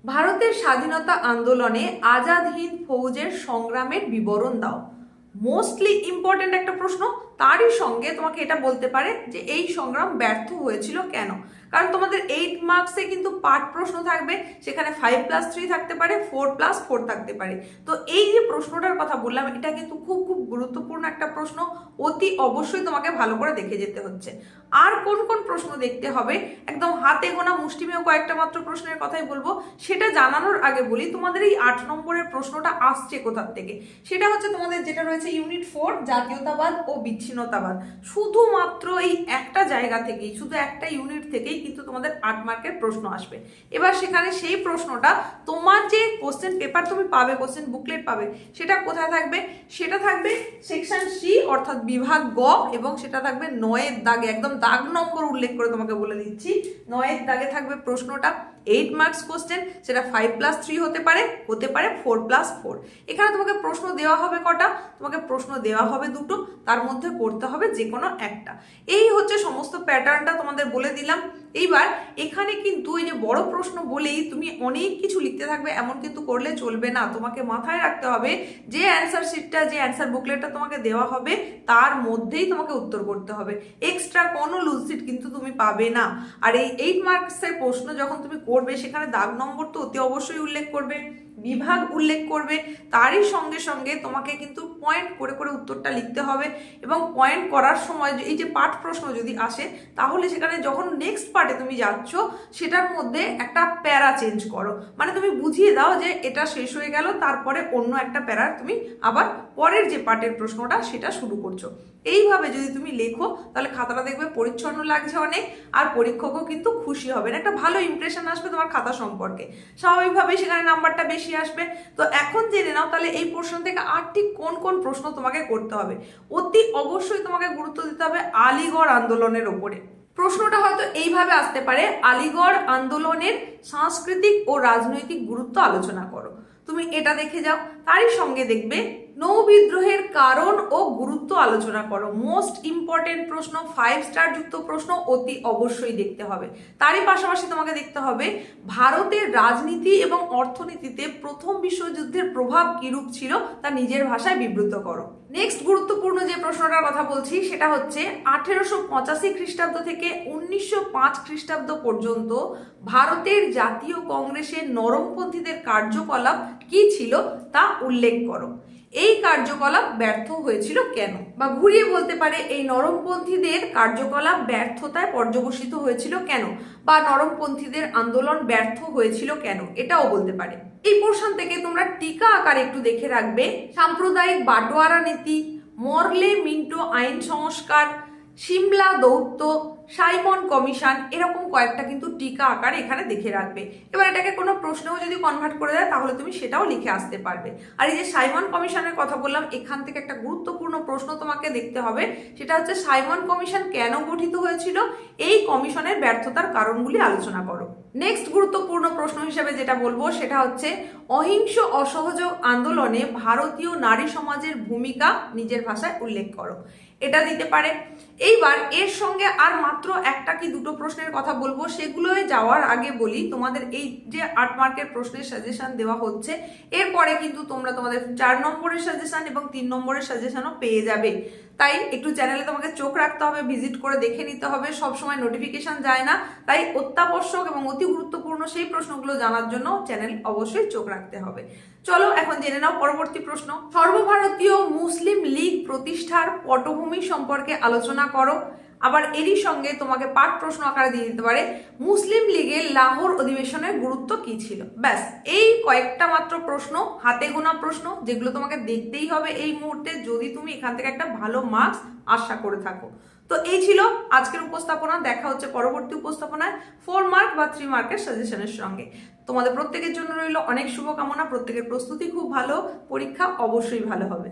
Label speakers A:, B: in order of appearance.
A: ভারতের স্বাধীনতা আন্দোলনে আজাদ হিন্দ ফৌজের সংগ্রামের বিবরণ দাও। মোস্টলি ইম্পর্টেন্ট একটা প্রশ্ন। তারই সঙ্গে তোমাকে এটা বলতে পারে যে এই সংগ্রাম ব্যর্থ হয়েছিল কেন। কারণ তোমাদের 8 মার্কসে কিন্তু পার্ট প্রশ্ন থাকবে, সেখানে 5+3 থাকতে পারে, 4+4 থাকতে পারে। তো এই যে প্রশ্নটার কথা বললাম, এটা কিন্তু খুব খুব গুরুত্বপূর্ণ একটা প্রশ্ন। অতি অবশ্যই তোমাকে ভালো করে দেখে যেতে হচ্ছে। আর কোন কোন প্রশ্ন দেখতে হবে, একদম হাতে গোনা মুষ্টিমেয় কয়েকটা মাত্র প্রশ্নের কথাই বলবো। সেটা জানানোর আগে বলি, তোমাদের এই 8 নম্বরের প্রশ্নটা আসছে কোথার থেকে। সেটা হচ্ছে তোমাদের যেটা রয়েছে ইউনিট 4 জাতীয়তাবাদ ও বিচ্ছিন্নতাবাদ। শুধুমাত্র এই একটা জায়গা থেকেই, শুধু একটা ইউনিট থেকেই কিন্তু তোমাদের 8 মার্কের প্রশ্ন আসবে। এবার সেখানে সেই প্রশ্নটা তোমার যে কোশ্চেন পেপার তুমি পাবে, কোশ্চেন বুকলেট পাবে, সেটা কোথায় থাকবে? সেটা থাকবে সেকশন সি অর্থাৎ বিভাগ গ, এবং সেটা থাকবে 9-এর দাগে, একদম দাগ নম্বর উল্লেখ করে তোমাকে বলে দিচ্ছি। 9-এর দাগে থাকবে প্রশ্নটা, 8 মার্কস কোশ্চেন, সেটা 5+3 হতে পারে, 4+4। এখানে তোমাকে প্রশ্ন দেওয়া হবে কটা? তোমাকে প্রশ্ন দেওয়া হবে দুটো, তার মধ্যে করতে হবে যে কোনো একটা। এই হচ্ছে সমস্ত প্যাটার্নটা তোমাদের বলে দিলাম। এইবার এখানে কিন্তু এই যে বড় প্রশ্ন বলেই তুমি অনেক কিছু লিখতে থাকবে এমন কিন্তু করলে চলবে না। তোমাকে মাথায় রাখতে হবে যে অ্যান্সার শিটটা, যে অ্যান্সার বুকলেটটা তোমাকে দেওয়া হবে তার মধ্যেই তোমাকে উত্তর করতে হবে। এক্সট্রা কোনো লুজ শিট কিন্তু তুমি পাবে না। আর এই 8 মার্কসের প্রশ্ন যখন তুমি করবে, সেখানে দাগ নম্বর তো অতি অবশ্যই উল্লেখ করবে, বিভাগ উল্লেখ করবে, তারই সঙ্গে সঙ্গে তোমাকে কিন্তু পয়েন্ট করে করে উত্তরটা লিখতে হবে। এবং পয়েন্ট করার সময় এই যে পাঠ প্রশ্ন যদি আসে, তাহলে সেখানে যখন নেক্সট পার্টে তুমি যাচ্ছ, সেটার মধ্যে একটা প্যারা চেঞ্জ করো। মানে তুমি বুঝিয়ে দাও যে এটা শেষ হয়ে গেল, তারপরে অন্য একটা প্যারার তুমি আবার পরের যে পার্টের প্রশ্নটা সেটা শুরু করছো। এইভাবে যদি তুমি লেখো, তাহলে খাতাটা দেখবে পরিচ্ছন্ন লাগছে অনেক, আর পরীক্ষকও কিন্তু খুশি হবেন, একটা ভালো ইমপ্রেশন আসবে তোমার খাতা সম্পর্কে। স্বাভাবিকভাবেই সেখানে নাম্বারটা বেশি আসবে। তো এখন জেনে নাও তাহলে এই প্রশ্ন থেকে আর ঠিক কোন কোন প্রশ্ন তোমাকে করতে হবে। অতি অবশ্যই তোমাকে গুরুত্ব দিতে হবে আলিগড় আন্দোলনের ওপরে। প্রশ্নটা হয়তো এইভাবে আসতে পারে, আলিগড় আন্দোলনের সাংস্কৃতিক ও রাজনৈতিক গুরুত্ব আলোচনা করো। তুমি এটা দেখে যাও। তারই সঙ্গে দেখবে নৌ বিদ্রোহের কারণ ও গুরুত্ব আলোচনা করো। মোস্ট ইম্পর্টেন্ট প্রশ্ন, 5 স্টার যুক্ত প্রশ্ন, অতি অবশ্যই দেখতে হবে। তারই পাশাপাশি তোমাকে দেখতে হবে ভারতের রাজনীতি এবং অর্থনীতিতে প্রথম বিশ্বযুদ্ধের প্রভাব কিরূপ ছিল তা নিজের ভাষায় বিবৃত করো। নেক্সট গুরুত্বপূর্ণ যে প্রশ্নটার কথা বলছি, সেটা হচ্ছে 1885 খ্রিস্টাব্দ থেকে 1905 খ্রিস্টাব্দ পর্যন্ত ভারতের জাতীয় কংগ্রেসের নরমপন্থীদের কার্যকলাপ কি ছিল তা উল্লেখ করো। এই কার্যকলাপ ব্যর্থ হয়েছিল কেন? বা ঘুরিয়ে বলতে পারে এই নরমপন্থীদের কার্যকলাপ ব্যর্থতায় পর্যবসিত হয়েছিল কেন, বা নরমপন্থীদের আন্দোলন ব্যর্থ হয়েছিল কেন, এটাও বলতে পারে। এই পোর্শন থেকে তোমরা টিকা আকারে একটু দেখে রাখবে, সাম্প্রদায়িক বাটোয়ারা নীতি, মরলে মিন্টো আইন সংস্কার, সিমলা দৌত্য, সাইমন কমিশন, এরকম কয়েকটা কিন্তু টিকা আকারে এখানে দেখে রাখবে। এবার এটাকে কোনো প্রশ্নেও যদি কনভার্ট করে দেয়, তাহলে তুমি সেটাও লিখে আসতে পারবে। আর এই যে সাইমন কমিশনের কথা বললাম, এখান থেকে একটা গুরুত্বপূর্ণ প্রশ্ন তোমাকে দেখতে হবে। সেটা হচ্ছে সাইমন কমিশন কেন গঠিত হয়েছিল, এই কমিশনের ব্যর্থতার কারণগুলি আলোচনা করো। নেক্সট গুরুত্বপূর্ণ প্রশ্ন হিসেবে যেটা বলবো, সেটা হচ্ছে অহিংস অসহযোগ আন্দোলনে ভারতীয় নারী সমাজের ভূমিকা নিজের ভাষায় উল্লেখ করো। এটা দিতে পারে। এইবার এর সঙ্গে আর মাত্র একটা কি দুটো প্রশ্নের কথা বলবো। সেগুলোয় যাওয়ার আগে বলি, তোমাদের এই যে 8 মার্কের প্রশ্নের সাজেশন দেওয়া হচ্ছে, এরপরে কিন্তু তোমরা তোমাদের 4 নম্বরের সাজেশন এবং 3 নম্বরের সাজেশনও পেয়ে যাবে। তাই একটু চ্যানেলে তোমাকে চোখ রাখতে হবে, ভিজিট করে দেখে নিতে হবে। সবসময় নোটিফিকেশন যায় না, তাই অত্যাবশ্যক এবং অতি গুরুত্বপূর্ণ সেই প্রশ্নগুলো জানার জন্য চ্যানেল অবশ্যই চোখ রাখতে হবে। চলো এখন জেনে নাও পরবর্তী প্রশ্ন। সর্বভারতীয় মুসলিম লীগ প্রতিষ্ঠার পটভূমি সম্পর্কে আলোচনা করো। আবার এরই সঙ্গে তোমাকে পাঠ প্রশ্ন আকারে দিয়ে দিতে পারে মুসলিম লীগের লাহোর অধিবেশনের গুরুত্ব কি ছিল। ব্যাস, এই কয়েকটা মাত্র প্রশ্ন, হাতে গোনা প্রশ্ন, যেগুলো তোমাকে দেখতেই হবে এই মুহূর্তে, যদি তুমি এখান থেকে একটা ভালো মার্কস আশা করে থাকো। তো এই ছিল আজকের উপস্থাপনা। দেখা হচ্ছে পরবর্তী উপস্থাপনায় 4 মার্ক বা 3 মার্কের সাজেশনের সঙ্গে। তোমাদের প্রত্যেকের জন্য রইল অনেক শুভকামনা। প্রত্যেকের প্রস্তুতি খুব ভালো, পরীক্ষা অবশ্যই ভালো হবে।